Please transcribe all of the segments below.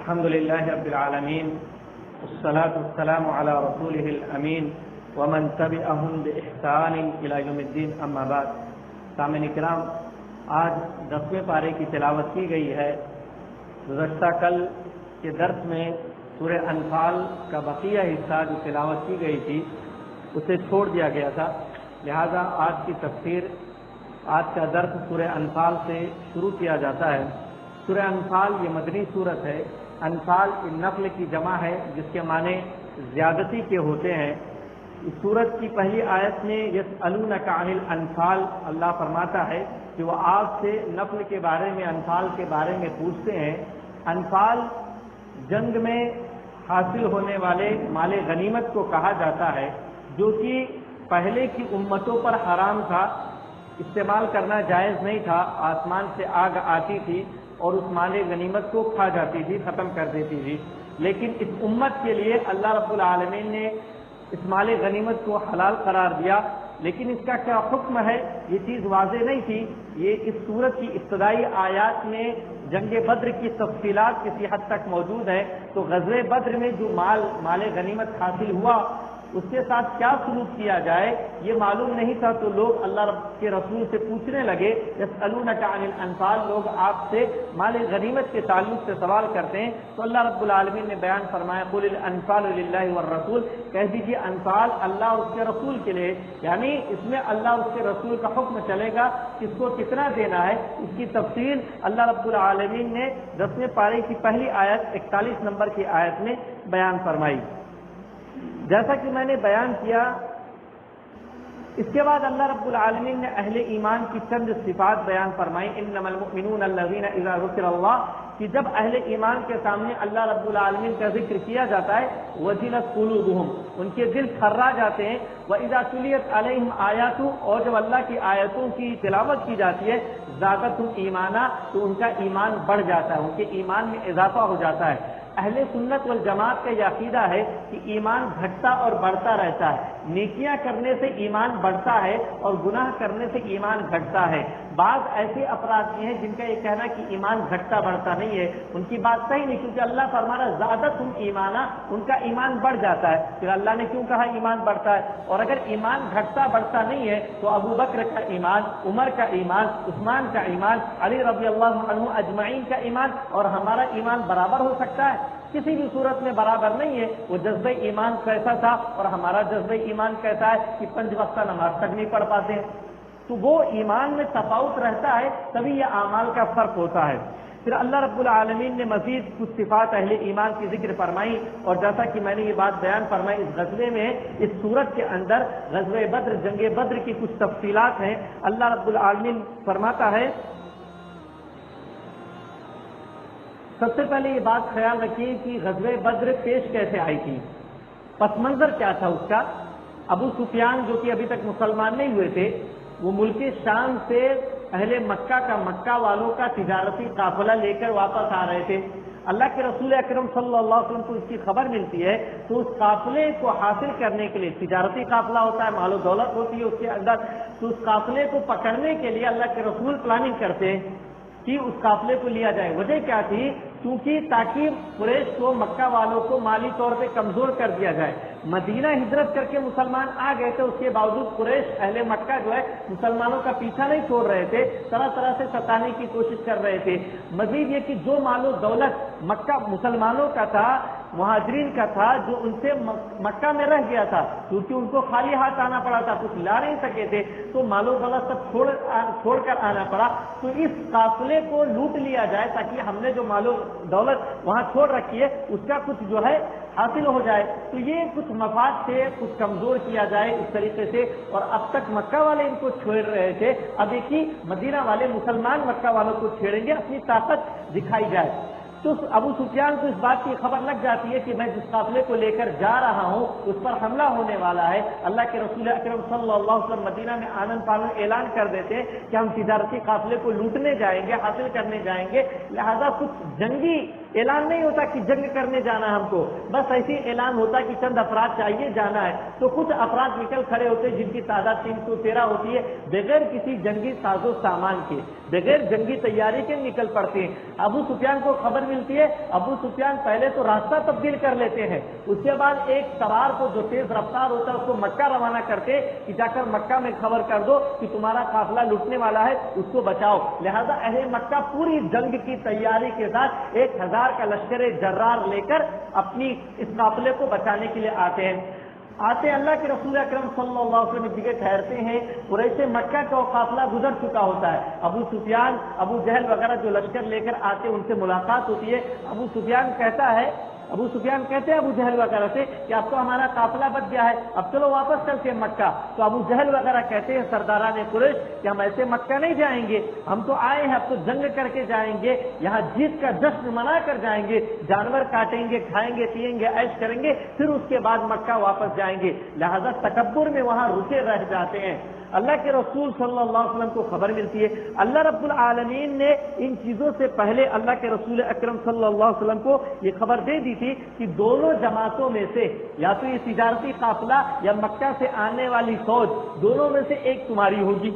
الحمد لله رب العالمين والصلاة والسلام على رسوله الأمين ومن تبعهم بإحسان إلى يوم الدين أما بعد. سامعین کرام، آج 10ویں پارے کی تلاوت کی گئی ہے. گزشتہ کل کے درس میں سورہ انفال کا بقیہ حصہ جو تلاوت کی گئی تھی اسے چھوڑ دیا گیا تھا، لہذا آج کی تفسیر، آج کا درس سورہ انفال سے شروع کیا جاتا ہے. سورہ انفال یہ مدنی صورت ہے. انفال نفل کی جمع ہے جس کے معنی زیادتی کے ہوتے ہیں. اس سورت کی پہلی آیت میں یسألونک عن الانفال، اللہ فرماتا ہے کہ وہ آپ سے نفل کے بارے میں، انفال کے بارے میں پوچھتے ہیں. انفال جنگ میں حاصل ہونے والے مال غنیمت کو کہا جاتا ہے، جو کہ پہلے کی امتوں پر حرام تھا، استعمال کرنا جائز نہیں تھا. آسمان سے آگ آتی تھی اور اس مال غنیمت کو کھا جاتی تھی، ختم کر دیتی تھی. لیکن اس امت کے لیے اللہ رب العالمین نے اس مال غنیمت کو حلال قرار دیا. لیکن اس کا کیا حکم ہے یہ چیز واضح نہیں تھی. یہ اس سورت کی ابتدائی آیات میں جنگ بدر کی تفصیلات کسی حد تک موجود ہے. تو غزوہ بدر میں جو مال غنیمت حاصل ہوا اس کے ساتھ کیا سلوک کیا جائے یہ معلوم نہیں تھا. تو لوگ اللہ رب کے رسول سے پوچھنے لگے، یسألونک عن الانفال، لوگ آپ سے مال غنیمت کے تعلق سے سوال کرتے ہیں. تو اللہ رب العالمین نے بیان فرمایا، قل الانفال للہ والرسول، کہہ دیجیے انفال اللہ اور اس کے رسول کے لیے، یعنی اس میں اللہ اور اس کے رسول کا حکم چلے گا کس کو کتنا دینا ہے. اس کی تفصیل اللہ رب العالمین نے 10ویں پارے کی پہلی آیت 41 نمبر کی آیت میں بیان فرمائی. جیسا کہ میں نے بیان کیا، اس کے بعد اللہ رب العالمین نے اہل ایمان کی چند صفات بیان فرمائی. انما المؤمنون الذین اذا ذکر اللہ، کہ جب اہل ایمان کے سامنے اللہ رب العالمین کا ذکر کیا جاتا ہے، وجلت قلوبہم، ان کے دل تھرا جاتے ہیں. واذا تلیت علیہم آیاتہ، اور جب اللہ کی آیتوں کی تلاوت کی جاتی ہے، زادتہم ایمانا، تو ان کا ایمان بڑھ جاتا ہے، ان کے ایمان میں اضافہ ہو جاتا ہے. اہل سنت والجماعت کا یہ عقیدہ ہے کہ ایمان گھٹتا اور بڑھتا رہتا ہے. نیکیاں کرنے سے ایمان بڑھتا ہے اور گناہ کرنے سے ایمان گھٹتا ہے. بعض ایسے افراد ہیں جن کا یہ کہنا کہ ایمان گھٹتا بڑھتا نہیں ہے، ان کی بات صحیح نہیں، کیونکہ اللہ فرمانا زادتہم ایمانا، ان کا ایمان بڑھ جاتا ہے. پھر اللہ نے کیوں کہا ایمان بڑھتا ہے؟ اور اگر ایمان گھٹتا بڑھتا نہیں ہے تو ابو بکر کا ایمان، عمر کا ایمان، عثمان کا ایمان، علی رضی اللہ عنہ اجمعین کا ایمان اور ہمارا ایمان برابر ہو سکتا ہے؟ کسی بھی صورت میں برابر نہیں ہے. وہ جذبہ ایمان کیسا تھا اور ہمارا جذبہ ایمان کیسا ہے کہ 5 وقتہ نماز تک نہیں پڑھ پاتے ہیں. تو وہ ایمان میں تفاوت رہتا ہے، تبھی یہ اعمال کا فرق ہوتا ہے. پھر اللہ رب العالمین نے مزید کچھ صفات اہل ایمان کی ذکر فرمائی. اور جیسا کہ میں نے یہ بات بیان فرمائی، اس غزوے میں، اس سورت کے اندر غزوہ بدر، جنگ بدر کی کچھ تفصیلات ہیں. اللہ رب العالمین فرماتا ہے، سب سے پہلے یہ بات خیال رکھیے کہ غزوہ بدر پیش کیسے آئی تھی، پس منظر کیا تھا اس کا. ابو سفیان جو کہ ابھی تک مسلمان نہیں ہوئے تھے، وہ ملک شام سے اہل مکہ کا، مکہ والوں کا تجارتی قافلہ لے کر واپس آ رہے تھے. اللہ کے رسول اکرم صلی اللہ علیہ وسلم کو اس کی خبر ملتی ہے تو اس قافلے کو حاصل کرنے کے لیے، تجارتی قافلہ ہوتا ہے، مال و دولت ہوتی ہے اس کے اندر، تو اس قافلے کو پکڑنے کے لیے اللہ کے رسول پلاننگ کرتے ہیں کہ اس قافلے کو لیا جائے. وجہ کیا تھی؟ کیونکہ تاکہ قریش کو، مکہ والوں کو مالی طور پہ کمزور کر دیا جائے. مدینہ ہجرت کر کے مسلمان آ گئے تھے، اس کے باوجود قریش، اہل مکہ جو ہے مسلمانوں کا پیچھا نہیں چھوڑ رہے تھے، طرح طرح سے ستانے کی کوشش کر رہے تھے. مزید یہ کہ جو مال و دولت مکہ مسلمانوں کا تھا، مہاجرین کا تھا، جو ان سے مکہ میں رہ گیا تھا، کیونکہ ان کو خالی ہاتھ آنا پڑا تھا، کچھ لا نہیں سکے تھے، تو مال و دولت سب چھوڑ کر آنا پڑا. تو اس قافلے کو لوٹ لیا جائے تاکہ ہم نے جو مال و دولت وہاں چھوڑ رکھی ہے اس کا کچھ جو ہے حاصل ہو جائے. تو یہ کچھ مفاد سے کچھ کمزور کیا جائے اس طریقے سے. اور اب تک مکہ والے ان کو چھوڑ رہے تھے، اب ایک ہی مدینہ والے مسلمان مکہ والوں کو چھیڑیں گے، اپنی طاقت دکھائی جائے. تو ابو سفیان کو اس بات کی خبر لگ جاتی ہے کہ میں جس قافلے کو لے کر جا رہا ہوں اس پر حملہ ہونے والا ہے. اللہ کے رسول اکرم صلی اللہ علیہ وسلم مدینہ میں آنن فانن اعلان کر دیتے ہیں کہ ہم تجارتی قافلے کو لوٹنے جائیں گے، حاصل کرنے جائیں گے، لہذا کچھ جنگی اعلان نہیں ہوتا کہ جنگ کرنے جانا ہم کو، بس ایسی اعلان ہوتا کہ چند افراد چاہیے جانا ہے، تو کچھ افراد نکل کھڑے ہوتے جن کی تعداد 313 ہوتی ہے، بغیر کسی جنگی ساز و سامان کے، بغیر جنگی تیاری کے نکل پڑتے ہیں۔ ابو سفیان کو خبر ملتی ہے، ابو سفیان پہلے تو راستہ تبدیل کر لیتے ہیں، اس کے بعد ایک سوار کو جو تیز رفتار ہوتا ہے اس کو مکہ روانہ کرتے کہ جا کر مکہ میں خبر کر دو کہ تمہارا قافلہ لٹنے والا ہے، اس کو بچاؤ۔ لہذا اہل مکہ پوری جنگ کی تیاری کے ساتھ 1000 کا لشکر جرار لے کر اپنی اس قافلے کو بچانے کے لیے آتے ہیں۔ اللہ کے رسول اکرم صلی اللہ علیہ وسلم جگہ ٹھہرتے ہیں، قریش مکہ کا قافلہ گزر چکا ہوتا ہے، ابو سفیان ابو جہل وغیرہ جو لشکر لے کر آتے ان سے ملاقات ہوتی ہے۔ ابو سفیان کہتے ہیں ابو جہل وغیرہ سے کہ اب تو ہمارا قافلہ بچ گیا ہے، اب چلو واپس چلتے ہیں مکہ۔ تو ابو جہل وغیرہ کہتے ہیں سرداران قریش کہ ہم ایسے مکہ نہیں جائیں گے، ہم تو آئے ہیں اب تو جنگ کر کے جائیں گے، یہاں جیت کا جشن منا کر جائیں گے، جانور کاٹیں گے، کھائیں گے، پیئیں گے، عیش کریں گے، پھر اس کے بعد مکہ واپس جائیں گے۔ لہذا تکبر میں وہاں رکے رہ جاتے ہیں۔ اللہ کے رسول صلی اللہ علیہ وسلم کو خبر ملتی ہے، اللہ رب العالمین نے ان چیزوں سے پہلے اللہ کے رسول اکرم صلی اللہ علیہ وسلم کو یہ خبر دے دی تھی کہ دونوں جماعتوں میں سے یا تو یہ تجارتی قافلہ یا مکہ سے آنے والی فوج دونوں میں سے ایک تمہاری ہوگی۔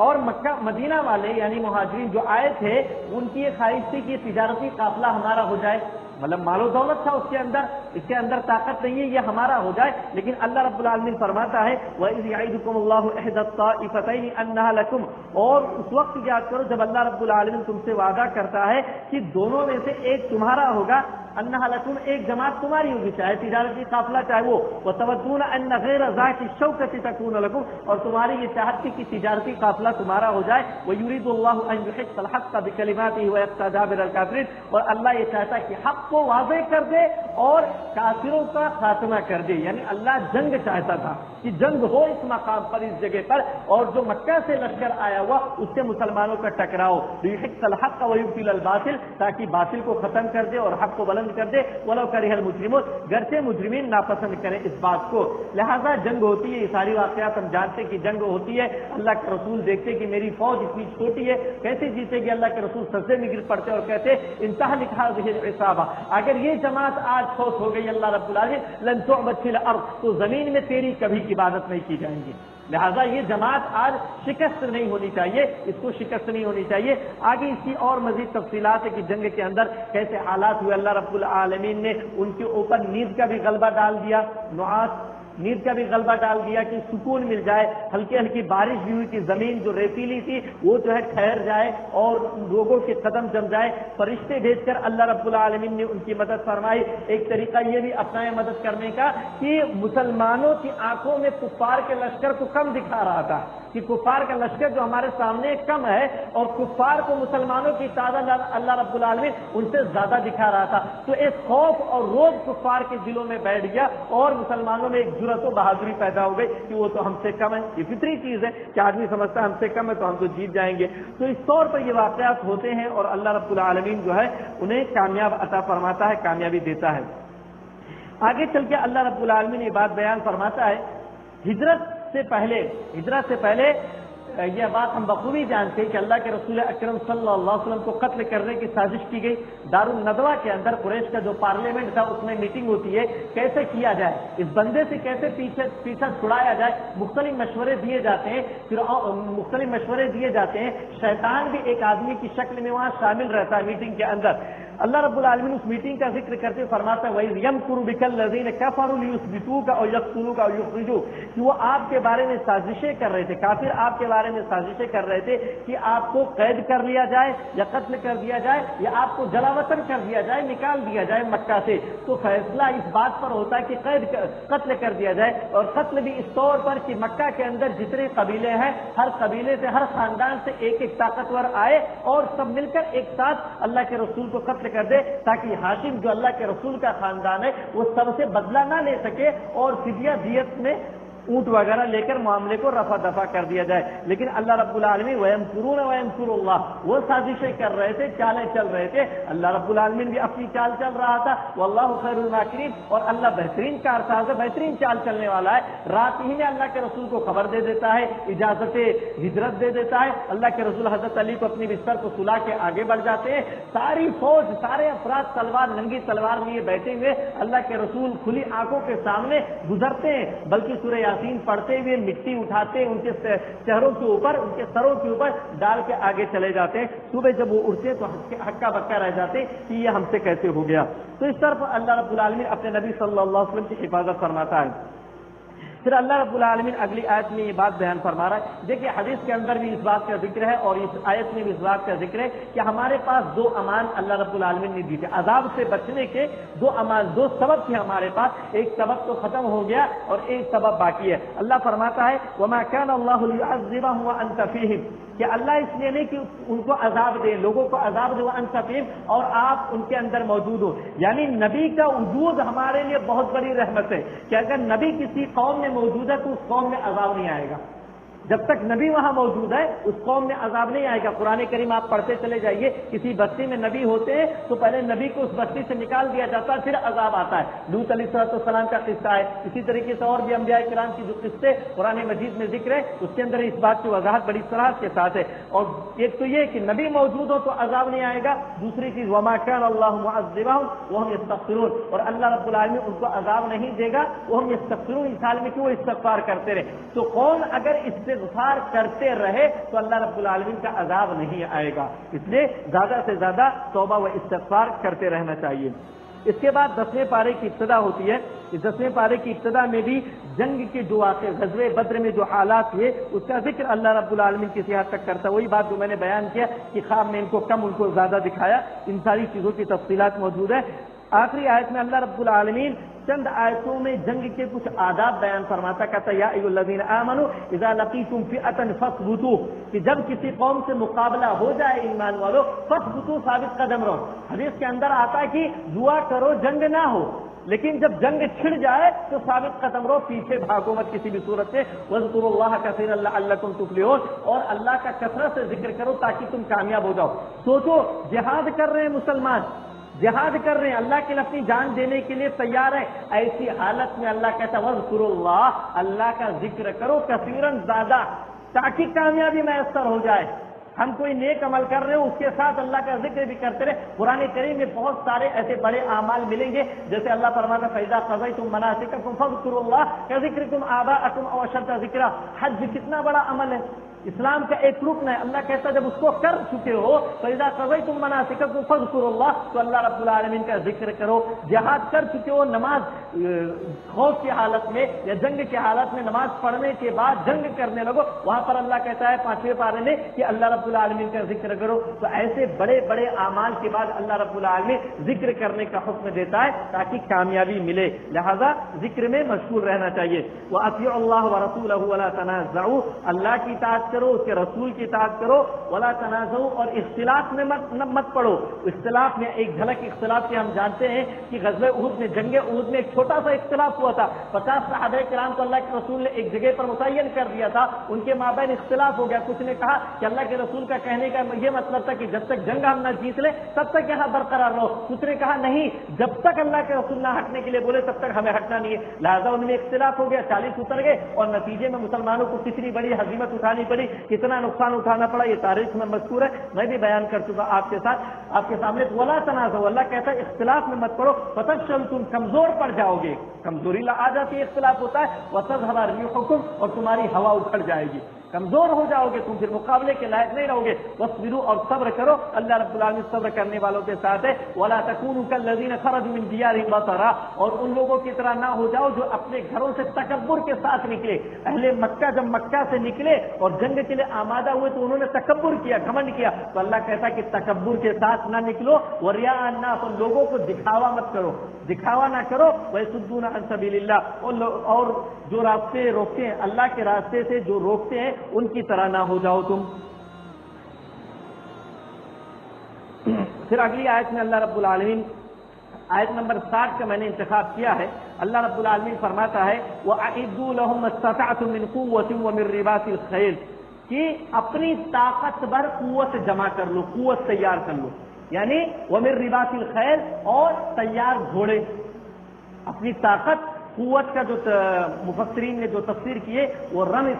اور مکہ مدینہ والے یعنی مہاجرین جو آئے تھے ان کی یہ خواہش تھی کہ تجارتی قافلہ ہمارا ہو جائے، مطلب مال و دولت تھا اس کے اندر طاقت نہیں ہے، یہ ہمارا ہو جائے، لیکن اللہ رب العالمین فرماتا ہے وَإِذْ يَعِدُكُمُ اللَّهُ إِحْدَى الطَّائِفَتَيْنِ أَنَّهَا لَكُمْ، اور اس وقت یاد کرو جب اللہ رب العالمین تم سے وعدہ کرتا ہے کہ دونوں میں سے ایک تمہارا ہوگا، انہا لکم ایک جماعت تمہاری ہوگی، چاہے تجارتی قافلہ چاہے وہ، وتودون ان غیر ذات الشوکۃ تکون لکم، اور تمہاری یہ چاہت تھی کہ تجارتی قافلہ تمہارا ہو جائے، ویرید اللہ ان یحق الحق بکلماتہ ویقطع دابر الکافرین، اور اللہ یہ چاہتا ہے کہ حق کو واضح کر دے اور کافروں کا خاتمہ کر دے، یعنی اللہ جنگ چاہتا تھا کہ جنگ ہو اس مقام پر، اس جگہ پر، اور جو مکہ سے لشکر آیا ہوا اس سے مسلمانوں کا ٹکراؤ، لیحق الحق ویبطل الباطل، تاکہ باطل کو ختم کر دے اور حق کو بلند کر دے، ولو کرہ المجرمون، گرچہ مجرمین ناپسند کریں اس بات کو۔ لہذا جنگ ہوتی ہے، یہ ساری واقعات ہم جانتے کہ جنگ ہوتی ہے، اللہ کے رسول دیکھتے کہ میری فوج اتنی چھوٹی ہے کیسے جیتے گی، اللہ کے رسول سجدے میں گر پڑتے اور کہتے انتہلک هذه العصابہ، اگر یہ جماعت آج فوت ہو گئی اللہ رب العالمین لن تعبد فی الارض، تو زمین میں تیری کبھی عبادت نہیں کی جائیں گی۔ لہذا یہ جماعت آج شکست نہیں ہونی چاہیے، اس کو شکست نہیں ہونی چاہیے۔ آگے اس کی اور مزید تفصیلات ہے کہ جنگ کے اندر کیسے حالات ہوئے، اللہ رب العالمین نے ان کے اوپر نیند کا بھی غلبہ ڈال دیا، نیند کا بھی غلبہ ڈال دیا کہ سکون مل جائے، ہلکی ہلکی بارش بھی ہوئی کہ زمین جو ریتیلی تھی وہ جو ہے ٹھہر جائے اور لوگوں کے قدم جم جائے، فرشتے بھیج کر اللہ رب العالمین نے ان کی مدد فرمائی۔ ایک طریقہ یہ بھی اپنایا مدد کرنے کا کہ مسلمانوں کی آنکھوں میں کفار کے لشکر کو کم دکھا رہا تھا کہ کفار کا لشکر جو ہمارے سامنے کم ہے اور کفار کو مسلمانوں کی تعداد اللہ رب العالمین ان سے زیادہ دکھا رہا تھا، تو ایک خوف اور روب کفار کے دلوں میں بیٹھ گیا اور مسلمانوں میں ایک جرأت و بہادری پیدا ہو گئی کہ وہ تو ہم سے کم ہے۔ یہ فطری چیز ہے کہ آدمی سمجھتا ہے ہم سے کم ہے تو ہم تو جیت جائیں گے۔ تو اس طور پر یہ واقعات ہوتے ہیں اور اللہ رب العالمین جو ہے انہیں کامیاب عطا فرماتا ہے، کامیابی دیتا ہے۔ آگے چل کے اللہ رب العالمین یہ بات بیان فرماتا ہے، ہجرت سے پہلے یہ بات ہم بخوبی جانتے ہیں کہ اللہ کے رسول اکرم صلی اللہ علیہ وسلم کو قتل کرنے کی سازش کی گئی۔ دار الندوہ کے اندر قریش کا جو پارلیمنٹ تھا اس میں میٹنگ ہوتی ہے، کیسے کیا جائے، اس بندے سے کیسے پیچھا چھڑایا جائے، مختلف مشورے دیے جاتے ہیں، شیطان بھی ایک آدمی کی شکل میں وہاں شامل رہتا ہے میٹنگ کے اندر۔ اللہ رب العالمین اس میٹنگ کا ذکر کرتے فرماتا ہے وَإِذْ يَمْكُرُ بِكَ الَّذِينَ كَفَرُوا لِيُثْبِتُوكَ أَوْ يَقْتُلُوكَ أَوْ يُخْرِجُوكَ، کہ وہ آپ کے بارے میں سازشیں کر رہے تھے، کافر آپ کے بارے میں سازشیں کر رہے تھے کہ آپ کو قید کر لیا جائے یا قتل کر دیا جائے یا آپ کو جلا وطن کر دیا جائے، نکال دیا جائے مکہ سے۔ تو فیصلہ اس بات پر ہوتا ہے کہ قتل کر دیا جائے، اور قتل بھی اس طور پر کہ مکہ کے اندر جتنے قبیلے ہیں ہر قبیلے سے، ہر خاندان سے ایک ایک طاقتور آئے اور سب مل کر ایک ساتھ اللہ کے رسول کو قتل کر دے، تاکہ ہاشم جو اللہ کے رسول کا خاندان ہے وہ سب سے بدلہ نہ لے سکے اور فدیہ دیت میں اونٹ وغیرہ لے کر معاملے کو رفع دفع کر دیا جائے. لیکن اللہ رب العالمین وَيَمْكُرُونَ وَيَمْكُرُ اللَّهُ وہ سازشیں کر رہے تھے, چالیں چل رہے تھے. اللہ رب العالمین بھی اپنی چال چل رہا تھا. وَاللَّهُ خَيْرُ الْمَاكِرِينَ اور اللہ بہترین کارساز ہے, بہترین چال چلنے والا ہے. رات ہی میں اللہ کے رسول کو خبر دے دیتا ہے, اجازت ہجرت دے دیتا ہے. اللہ کے رسول حضرت علی کو اپنی بستر کو سلا کے آگے بڑھ جاتے ہیں. ساری فوج, سارے افراد تلوار, ننگی تلوار لیے بیٹھے ہوئے اللہ کے رسول کھلی آنکھوں کے سامنے گزرتے ہیں. بلکہ سورہ یاسین پڑھتے ہوئے مٹی اٹھاتے, ان کے چہروں کے اوپر, ان کے سروں کے اوپر ڈال کے آگے چلے جاتے ہیں. صبح جب وہ اٹھتے تو ہکا بکا رہ جاتے کہ یہ ہم سے کیسے ہو گیا. تو اس طرف اللہ رب العالمین اپنے نبی صلی اللہ علیہ وسلم کی حفاظت فرماتا ہے. پھر اللہ رب العالمین اگلی آیت میں یہ بات بیان فرما رہا ہے. دیکھیے حدیث کے اندر بھی اس بات کا ذکر ہے اور اس آیت میں بھی اس بات کا ذکر ہے کہ ہمارے پاس دو امان اللہ رب العالمین نے دی تھے. عذاب سے بچنے کے دو امان, دو سبب تھے ہمارے پاس. ایک سبب تو ختم ہو گیا اور ایک سبب باقی ہے. اللہ فرماتا ہے وَمَا كَانَ اللَّهُ لِيُعَذِّبَهُمْ وَأَنْتَ فِيهِمْ کہ اللہ اس لیے نہیں کہ ان کو عذاب دے, لوگوں کو عذاب دے وَأَنْتَ فِيهِمْ اور آپ ان کے اندر موجود ہو. یعنی نبی کا وجود ہمارے لیے بہت بڑی رحمت ہے کہ اگر نبی کسی قوم میں موجود ہے تو اس قوم میں عذاب نہیں آئے گا. جب تک نبی وہاں موجود ہے اس قوم میں عذاب نہیں آئے گا. قرآن کریم آپ پڑھتے چلے جائیے, کسی بستی میں نبی ہوتے ہیں تو پہلے نبی کو اس بستی سے نکال دیا جاتا ہے, پھر عذاب آتا ہے. لوط علیہ السلام کا قصہ ہے. اسی طریقے سے اور بھی انبیاء کرام کی جو قصے قرآن مجید میں ذکر ہے اس کے اندر اس بات کی وضاحت بڑی صراحت کے ساتھ ہے. اور ایک تو یہ کہ نبی موجود ہو تو عذاب نہیں آئے گا. دوسری چیز وما كان الله معذبهم وهم يستغفرون اور اللہ رب العالمین ان کو عذاب نہیں دے گا وهم يستغفرون, اس حال میں کہ وہ استغفار کرتے رہے. تو کون اگر استغفار کرتے رہے تو اللہ رب العالمین کا عذاب نہیں آئے گا. اس لیے زیادہ سے زیادہ توبہ و استغفار کرتے رہنا چاہیے. اس کے بعد 10ویں پارے کی ابتدا ہوتی ہے. اس 10ویں پارے کی ابتدا میں بھی جنگ کے جو واقع غزوہ بدر میں جو حالات ہوئے اس کا ذکر اللہ رب العالمین کسی حد تک کرتا ہے. وہی بات جو میں نے بیان کیا کہ خواب میں ان کو کم ان کو زیادہ دکھایا, ان ساری چیزوں کی تفصیلات موجود ہے. آخری آیت میں اللہ رب العالمین چند آیتوں میں جنگ کے کچھ آداب بیان فرماتا, کہتا یا ایھا الذین آمنوا اذا لقیتم فئۃ فاثبتوا کہ جب کسی قوم سے مقابلہ ہو جائے ایمان والو فاثبتوا ثابت قدم رہو. حدیث کے اندر آتا ہے کہ دعا کرو جنگ نہ ہو, لیکن جب جنگ چھڑ جائے تو ثابت قدم رہو, پیچھے بھاگو مت کسی بھی صورت سے. واذکروا اللہ کثیرا لعلکم تفلحون اور اللہ کا کثرت سے ذکر کرو تاکہ تم کامیاب ہو جاؤ. سوچو جہاد کر رہے ہیں مسلمان, جہاد کر رہے ہیں, اللہ کے لیے اپنی جان دینے کے لیے تیار ہے. ایسی حالت میں اللہ کہتا ہے وَاذْكُرُوا اللَّهَ اللہ کا ذکر کرو کثیراً زیادہ تاکہ کامیابی میسر ہو جائے. ہم کوئی نیک عمل کر رہے ہو اس کے ساتھ اللہ کا ذکر بھی کرتے رہے. قرآن کریم میں بہت سارے ایسے بڑے اعمال ملیں گے جیسے اللہ فرماتا ہے فَإِذَا قَضَيْتُم مَنَاسِكَكُمْ فَاذْكُرُوا اللَّهَ كَذِكْرِكُمْ آبَاءَكُمْ أَوْ أَشَدَّ ذِكْرًا. حج کتنا بڑا عمل ہے, اسلام کا ایک رکن ہے. اللہ کہتا ہے جب اس کو کر چکے ہو فَإِذَا قَضَيْتُم مَنَاسِكَكُمْ فَاذْكُرُوا اللَّهَ تو اللہ رب العالمین کا ذکر کرو. جہاد کر چکے ہو, نماز خوف کی حالت میں یا جنگ کی حالت میں نماز پڑھنے کے بعد جنگ کرنے لگو, وہاں پر اللہ کہتا ہے 5ویں پارے میں کہ اللہ رب العالمین کا ذکر کرو. تو ایسے بڑے بڑے اعمال کے بعد اللہ رب العالمین ذکر کرنے کا حکم دیتا ہے تاکہ کامیابی ملے. لہذا ذکر میں مشغول رہنا چاہیے. وَأَطِيعُوا اللَّهَ وَرَسُولَهُ وَلَا تَنَازَعُوا اللہ کی اطاعت کرو, اس کے رسول کی اطاعت کرو. وَلَا تَنَازَعُوا اور اختلاف میں مت پڑو. اختلاف میں ایک جھلک اختلاف کی ہم جانتے ہیں کہ غزوہ احد میں, جنگ احد میں ایک چھوٹا سا اختلاف ہوا تھا. 50 صحابہ کرام کو اللہ کے رسول نے ایک جگہ پر متعین کر دیا تھا, ان کے مابین اختلاف ہو گیا. کچھ نے کہا کہ اللہ کے رسول کا کہنے کا یہ مطلب تھا کہ جب تک جنگ ہم نہ جیت لیں تب تک یہاں برقرار رہو. کچھ نے کہا نہیں, جب تک اللہ کے رسول نہ ہٹنے کے لیے بولے تب تک ہمیں ہٹنا نہیں ہے. لہٰذا ان میں اختلاف ہو گیا, 40 اتر گئے اور نتیجے میں مسلمانوں کو کتنی بڑی ہزیمت اٹھانی پڑی, کتنا نقصان اٹھانا پڑا, یہ تاریخ میں مذکور ہے. میں بھی بیان کر چکا آپ کے ساتھ, آپ کے سامنے. ولا تنازعوا اللہ کہتا ہے اختلاف میں مت پڑو فتفشلوا کمزور پڑ جاؤ گے. کمزوری آ جاتی ہے, اختلاف ہوتا ہے. وتذهب ريحكم اور تمہاری ہوا اکھڑ جائے گی, کمزور ہو جاؤ گے, تم پھر مقابلے کے لائق نہیں رہو گے. واصبروا اور صبر کرو, اللہ رب العالمین صبر کرنے والوں کے ساتھ ہے. ولا تكونوا كالذين خرجوا من ديارهم بطرا اور ان لوگوں کی طرح نہ ہو جاؤ جو اپنے گھروں سے تکبر کے ساتھ نکلے. اہل مکہ جب مکہ سے نکلے اور جنگ کے لیے آمادہ ہوئے تو انہوں نے تکبر کیا, گھمنڈ کیا. تو اللہ کہتا ہے کہ تکبر کے ساتھ نہ نکلو. ورياء الناس لوگوں کو دکھاوا مت کرو, دکھاوا نہ کرو. ويصدون عن سبيل الله اور جو راستے روکتے ہیں اللہ کے راستے سے, جو روکتے ہیں ان کی طرح نہ ہو جاؤ تم. پھر اگلی آیت میں اللہ رب العالمین آیت نمبر 60 کا میں نے انتخاب کیا ہے. اللہ رب العالمین فرماتا ہے وَأَعِدُّوا لَهُمْ مَا اسْتَطَعْتُم مِّن قُوَّةٍ وَمِن رِّبَاطِ الْخَيْلِ کہ اپنی طاقت بھر قوت جمع کر لو، قوت تیار کر لو، یعنی وَمِن رِّبَاطِ الْخَيْلِ اور تیار گھوڑے. اپنی طاقت قوت کا جو مفسرین نے جو تفسیر کیے وہ رمی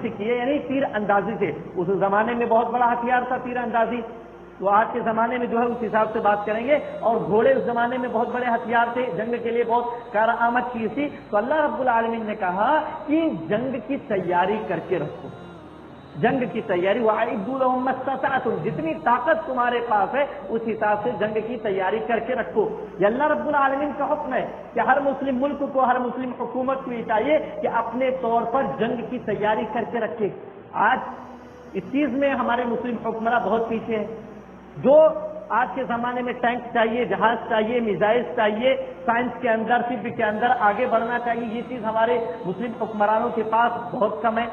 سے کیے، یعنی تیر اندازی سے. اس زمانے میں بہت بڑا ہتھیار تھا تیر اندازی، تو آج کے زمانے میں جو ہے اس حساب سے بات کریں گے. اور گھوڑے اس زمانے میں بہت بڑے ہتھیار تھے، جنگ کے لیے بہت کارآمد چیز تھی. تو اللہ رب العالمین نے کہا کہ جنگ کی تیاری کر کے رکھو، جنگ کی تیاری. وَأَعِدُّوا لَهُم مَّا اسْتَطَعْتُم جتنی طاقت تمہارے پاس ہے اس حساب سے جنگ کی تیاری کر کے رکھو. یہ اللہ رب العالمین کا حکم ہے کہ ہر مسلم ملک کو، ہر مسلم حکومت کو یہ چاہیے کہ اپنے طور پر جنگ کی تیاری کر کے رکھے. آج اس چیز میں ہمارے مسلم حکمراں بہت پیچھے ہیں. جو آج کے زمانے میں ٹینک چاہیے، جہاز چاہیے، میزائل چاہیے، سائنس کے اندر، طب کے اندر آگے بڑھنا چاہیے، یہ چیز ہمارے مسلم حکمرانوں کے پاس بہت کم ہے.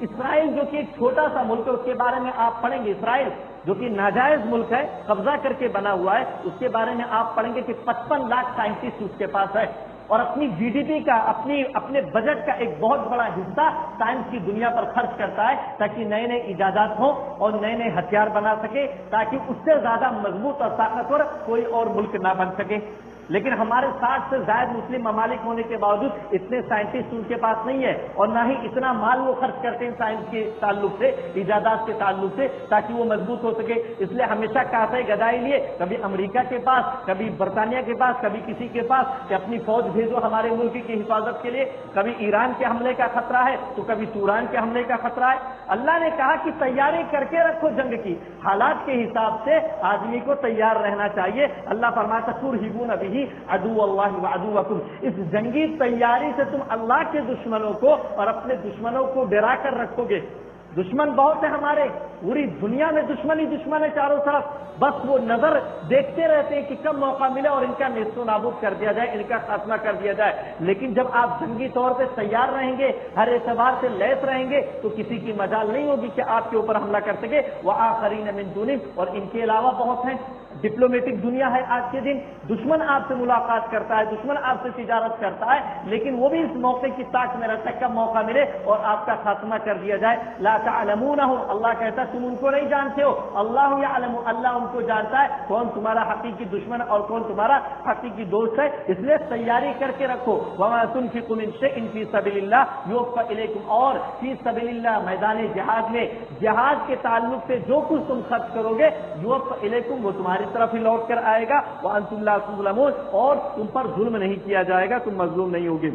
اسرائیل جو کہ ایک چھوٹا سا ملک ہے، اس کے بارے میں آپ پڑھیں گے. اسرائیل جو کہ ناجائز ملک ہے، قبضہ کر کے بنا ہوا ہے، اس کے بارے میں آپ پڑھیں گے کہ 55 لاکھ سائنٹسٹ اس کے پاس ہے، اور اپنی جی ڈی پی کا، اپنے بجٹ کا ایک بہت بڑا حصہ سائنس کی دنیا پر خرچ کرتا ہے تاکہ نئے نئے ایجادات ہوں اور نئے نئے ہتھیار بنا سکے، تاکہ اس سے زیادہ مضبوط اور طاقتور کوئی اور ملک نہ بن سکے. لیکن ہمارے 60 سے زائد مسلم ممالک ہونے کے باوجود اتنے سائنٹسٹ ان کے پاس نہیں ہے، اور نہ ہی اتنا مال وہ خرچ کرتے ہیں سائنس کے تعلق سے، ایجادات کے تعلق سے، تاکہ وہ مضبوط ہو سکے. اس لیے ہمیشہ کاسے گدائی لیے، کبھی امریکہ کے پاس، کبھی برطانیہ کے پاس، کبھی کسی کے پاس کہ اپنی فوج بھیجو ہمارے ملک کی حفاظت کے لیے. کبھی ایران کے حملے کا خطرہ ہے تو کبھی توران کے حملے کا خطرہ ہے. اللہ نے کہا کہ تیاری کر کے رکھو جنگ کی. حالات کے حساب سے آدمی کو تیار رہنا چاہیے. اللہ فرماتا ترہبون بہ عدو اللہ وعدوکم، اس جنگی تیاری سے تم اللہ کے دشمنوں کو اور اپنے دشمنوں کو ڈرا کر رکھو گے. دشمن بہت ہیں ہمارے، پوری دنیا میں دشمن ہی دشمن ہے چاروں طرف. بس وہ نظر دیکھتے رہتے ہیں کہ کب موقع ملے اور ان کا نیست و نابود کر دیا جائے، ان کا خاتمہ کر دیا جائے. لیکن جب آپ جنگی طور پہ تیار رہیں گے، ہر اعتبار سے لیس رہیں گے، تو کسی کی مجال نہیں ہوگی کہ آپ کے اوپر حملہ کر سکے. وآخرین من دونہم، اور ان کے علاوہ بہت ہیں. ڈپلومیٹک دنیا ہے آج کے دن، دشمن آپ سے ملاقات کرتا ہے، دشمن آپ سے تجارت کرتا ہے، لیکن وہ بھی اس موقع کی تاک میں رہتا ہے کب موقع ملے اور آپ کا خاتمہ کر دیا جائے. لا تعلمونہ، اللہ کہتا ہے تم ان کو نہیں جانتے ہو، اللہ یعلم، اللہ ان کو جانتا ہے کون تمہارا حقیقی دشمن اور کون تمہارا حقیقی دوست ہے. اس لیے تیاری کر کے رکھو. وما تنفقوا من شیء فی سبیل اللہ یوفى الیکم، اور فی سبیل اللہ میدان جہاد میں جہاد کے تعلق سے جو کچھ تم خرچ کرو گے یوفى الیکم، وہ تمہاری طرف ہی لوٹ کر آئے گا. وانتم لا تظلمون، اور تم پر ظلم نہیں کیا جائے گا، تم مظلوم نہیں ہوگے.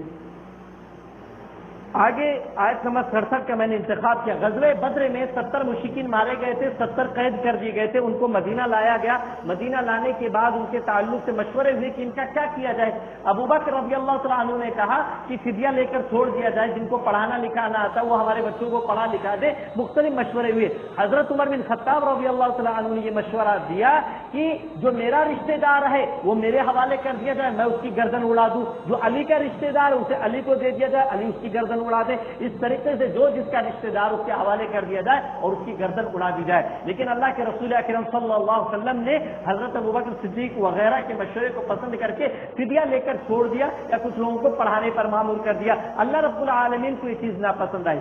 آگے آیت نمبر 67 کا میں نے انتخاب کیا. غزوہ بدر میں 70 مشرکین مارے گئے تھے، 70 قید کر دیے گئے تھے. ان کو مدینہ لایا گیا. مدینہ لانے کے بعد ان کے تعلق سے مشورے ہوئے کہ ان کا کیا کیا جائے. ابوبکر رضی اللہ تعالیٰ عنہ نے کہا کہ فدیہ لے کر چھوڑ دیا جائے، جن کو پڑھانا لکھانا آتا وہ ہمارے بچوں کو پڑھا لکھا دے. مختلف مشورے ہوئے. حضرت عمر بن خطاب رضی اللہ تعالیٰ عنہ نے یہ مشورہ دیا کہ جو میرا رشتہ دار ہے وہ میرے حوالے کر دیا جائے، میں اس کی گردن اڑا دوں. جو علی کا رشتہ دار ہے اسے علی کو دے دیا جائے، علی اس کی گردن اڑا دے. اس طریقے سے جو جس کا رشتہ دار اس کے حوالے کر دیا جائے اور اس کی گردن اڑا دی جائے. لیکن اللہ کے رسول اکرم صلی اللہ علیہ وسلم نے حضرت ابوبکر صدیق وغیرہ کے مشورے کو پسند کر کے فدیہ لے کر چھوڑ دیا یا کچھ لوگوں کو پڑھانے پر معمور کر دیا. اللہ رب العالمین کو یہ چیز ناپسند آئی.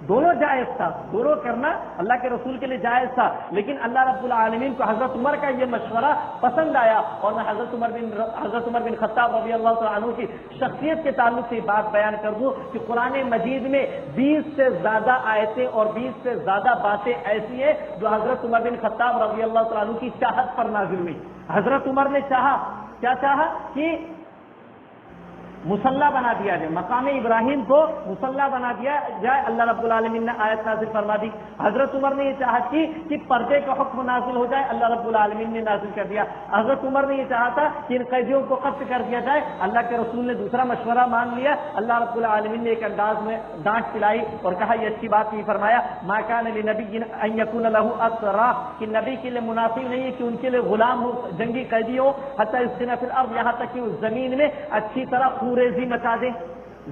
دونوں جائز تھا، دونوں کرنا اللہ کے رسول کے لیے جائز تھا، لیکن اللہ رب العالمین کو حضرت عمر کا یہ مشورہ پسند آیا. اور میں حضرت عمر بن خطاب رضی اللہ تعالیٰ عنہ کی شخصیت کے تعلق سے بات بیان کر دوں کہ قرآن مجید میں 20 سے زیادہ آیتیں اور 20 سے زیادہ باتیں ایسی ہیں جو حضرت عمر بن خطاب رضی اللہ تعالیٰ عنہ کی چاہت پر نازل ہوئی. حضرت عمر نے چاہا، کیا چاہا کہ مسلح بنا دیا جائے، مقام ابراہیم کو مسلح بنا دیا جائے. اللہ رب العالمین نے آیت نازل فرما دی. حضرت عمر نے یہ چاہت کی کہ پردے کا حکم نازل ہو جائے، اللہ رب العالمین نے نازل کر دیا. حضرت عمر نے یہ چاہا تھا کہ ان قیدیوں کو قتل کر دیا جائے، اللہ کے رسول نے دوسرا مشورہ مان لیا. اللہ رب العالمین نے ایک انداز میں ڈانٹ پلائی اور کہا یہ اچھی بات نہیں فرمایا. ما کان لنبی ان یکون له اسرا، کہ نبی کے لیے مناسب نہیں ہے کہ ان کے لیے غلام ہو، جنگی قیدی ہو. حتی یسکن فی الارض، یہاں تک کہ اس زمین میں اچھی طرح خوریزی مچا دیں.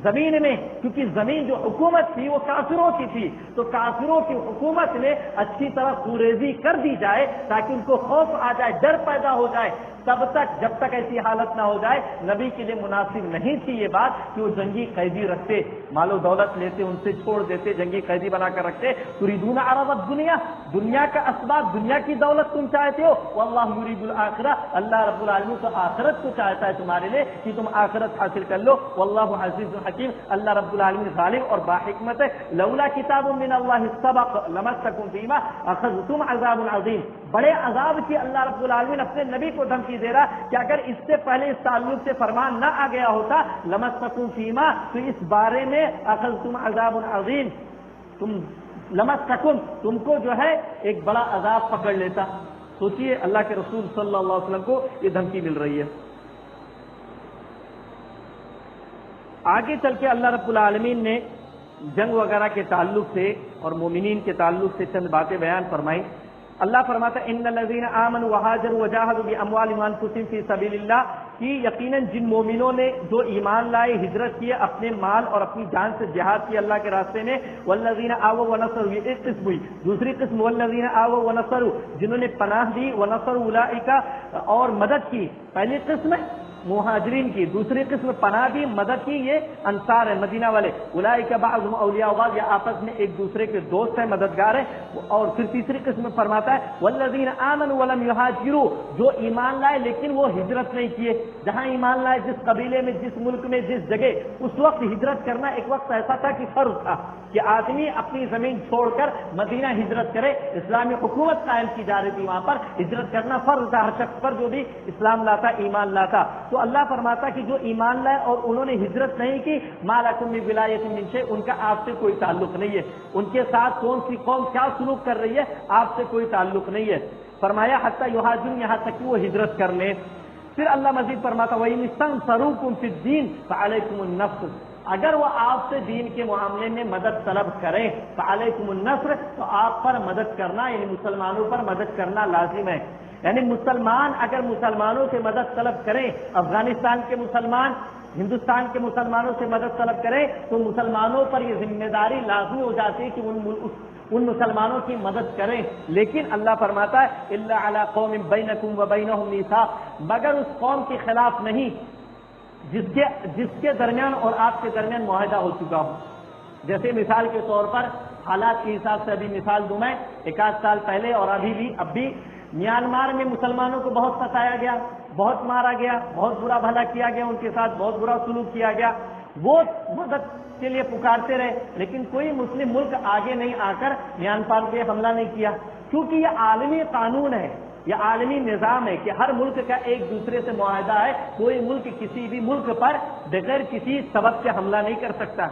زمین میں، کیونکہ زمین جو حکومت تھی وہ کافروں کی تھی، تو کافروں کی حکومت میں اچھی طرح خوریزی کر دی جائے تاکہ ان کو خوف آ جائے، ڈر پیدا ہو جائے. تب تک جب تک ایسی حالت نہ ہو جائے نبی کے لیے مناسب نہیں تھی یہ بات کہ وہ جنگی قیدی رکھتے، مال و دولت لیتے، ان سے چھوڑ دیتے، جنگی قیدی بنا کر رکھتے. تريدون عرض الدنيا، دنیا کا اسباب، دنیا کی دولت تم چاہتے ہو. واللہ یرید الآخرہ، اللہ رب العالمین تو آخرت کو چاہتا ہے تمہارے لیے کہ تم آخرت حاصل کر لو. واللہ عزیز حکیم، اللہ رب العالمین غالب اور باحکمت ہے. لولا کتاب من اللہ سبق لمسکم فیما اخذتم عذاب عظیم. بڑے عذاب کی اللہ رب العالمین اپنے نبی کو دھمکی دے رہا کہ اگر اس سے پہلے اس تعلق سے فرمان نہ آ گیا ہوتا لمسکم فیما، تو اس بارے میں اخذتم عذاب عظیم، لمسکم، تم کو جو ہے ایک بڑا عذاب پکڑ لیتا. سوچئے اللہ کے رسول صلی اللہ علیہ وسلم کو یہ دھمکی مل رہی ہے. آگے چل کے اللہ رب العالمین نے جنگ وغیرہ کے تعلق سے اور مومنین کے تعلق سے چند باتیں بیان فرمائی. اللہ فرماتا ہے ان الذین آمنوا وہاجروا وجاہدوا باموالہم وانفسہم فی سبیل اللہ، کہ یقیناً جن مومنوں نے جو ایمان لائے، ہجرت کیے، اپنے مال اور اپنی جان سے جہاد کیا اللہ کے راستے میں. والذین آووا ونصروا، یہ ایک قسم ہوئی. دوسری قسم والذین آووا ونصروا، جنہوں نے پناہ دی، ونصروا اولئک، اور مدد کی. پہلی قسم مہاجرین کی، دوسری قسم پناہ دی، مدد کی، یہ انصار ہے، مدینہ والے. اولئک بعضهم اولیاء بعض، یہ آپس میں ایک دوسرے کے دوست ہیں، مددگار ہیں. اور پھر تیسری قسم میں فرماتا ہے والذین آمنوا ولم یہاجروا، جو ایمان لائے لیکن وہ ہجرت نہیں کیے. جہاں ایمان لائے، جس قبیلے میں، جس ملک میں، جس جگہ، اس وقت ہجرت کرنا ایک وقت ایسا تھا کہ فرض تھا کہ آدمی اپنی زمین چھوڑ کر مدینہ ہجرت کرے. اسلامی حکومت قائم کی جا رہی تھی وہاں پر، ہجرت کرنا فرض تھا ہر شخص پر جو بھی اسلام لاتا، ایمان لاتا. تو اللہ فرماتا کہ جو ایمان لائے اور انہوں نے ہجرت نہیں کی، ما لکم من ولایۃ من شیء، ان کا آپ سے کوئی تعلق نہیں ہے. ان کے ساتھ کون سی قوم کیا سلوک کر رہی ہے آپ سے کوئی تعلق نہیں ہے. فرمایا حتی یہاجروا، یہاں تک کہ وہ ہجرت کر لیں. پھر اللہ مزید فرماتا وَإِنِ اسْتَنصَرُوكُمْ فِي الدِّينِ فَعَلَيْكُمُ النَّصْرُ، اگر وہ آپ سے دین کے معاملے میں مدد طلب کریں، فَعَلَيْكُمُ النَّصْرُ، تو آپ پر مدد کرنا، یعنی مسلمانوں پر مدد کرنا لازم ہے. یعنی مسلمان اگر مسلمانوں سے مدد طلب کریں، افغانستان کے مسلمان ہندوستان کے مسلمانوں سے مدد طلب کریں، تو مسلمانوں پر یہ ذمہ داری لازمی ہو جاتی ہے کہ ان مسلمانوں کی مدد کریں. لیکن اللہ فرماتا ہے الا علی قوم بینکم وبینہم میثاق، مگر اس قوم کے خلاف نہیں جس کے درمیان اور آپ کے درمیان معاہدہ ہو چکا ہو. جیسے مثال کے طور پر حالات کے حساب سے ابھی مثال دوں میں، 1 سال پہلے اور اب بھی میانمار میں مسلمانوں کو بہت ستایا گیا، بہت مارا گیا، بہت برا بھلا کیا گیا، ان کے ساتھ بہت برا سلوک کیا گیا. وہ مدد کے لیے پکارتے رہے، لیکن کوئی مسلم ملک آگے نہیں آ کر میانمار پہ حملہ نہیں کیا، کیونکہ یہ عالمی قانون ہے، یہ عالمی نظام ہے کہ ہر ملک کا ایک دوسرے سے معاہدہ ہے. کوئی ملک کسی بھی ملک پر بغیر کسی سبب کے حملہ نہیں کر سکتا.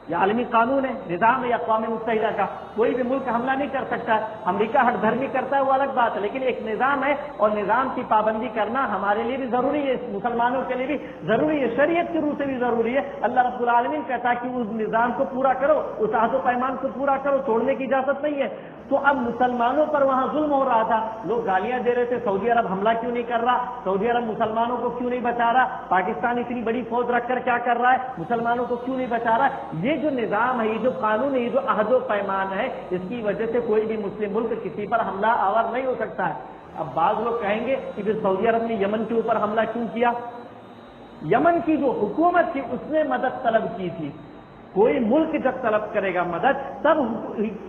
یہ عالمی قانون ہے، نظام ہے اقوام متحدہ کا. کوئی بھی ملک حملہ نہیں کر سکتا. امریکہ ہٹ دھرمی کرتا ہے وہ الگ بات ہے، لیکن ایک نظام ہے اور نظام کی پابندی کرنا ہمارے لیے بھی ضروری ہے، مسلمانوں کے لیے بھی ضروری ہے، شریعت کی روح سے بھی ضروری ہے. اللہ رب العالمین کہتا ہے کہ اس نظام کو پورا کرو، اس عہد و پیمان کو پورا کرو، توڑنے کی اجازت نہیں ہے. تو اب مسلمانوں پر وہاں ظلم ہو رہا تھا، لوگ گالیاں دے رہے تھے سعودی عرب حملہ کیوں نہیں کر رہا، سعودی عرب مسلمانوں کو کیوں نہیں بچا رہا، پاکستان اتنی بڑی فوج رکھ کر کیا کر رہا ہے، مسلمانوں کو کیوں نہیں بچا رہا. یہ جو نظام ہے، یہ جو قانون ہے، یہ جو عہد و پیمان ہے، اس کی وجہ سے کوئی بھی مسلم ملک کسی پر حملہ آور نہیں ہو سکتا ہے. اب بعض لوگ کہیں گے کہ پھر سعودی عرب نے یمن کے اوپر حملہ کیوں کیا؟ یمن کی جو حکومت تھی اس نے مدد طلب کی تھی. کوئی ملک جب طلب کرے گا مدد تب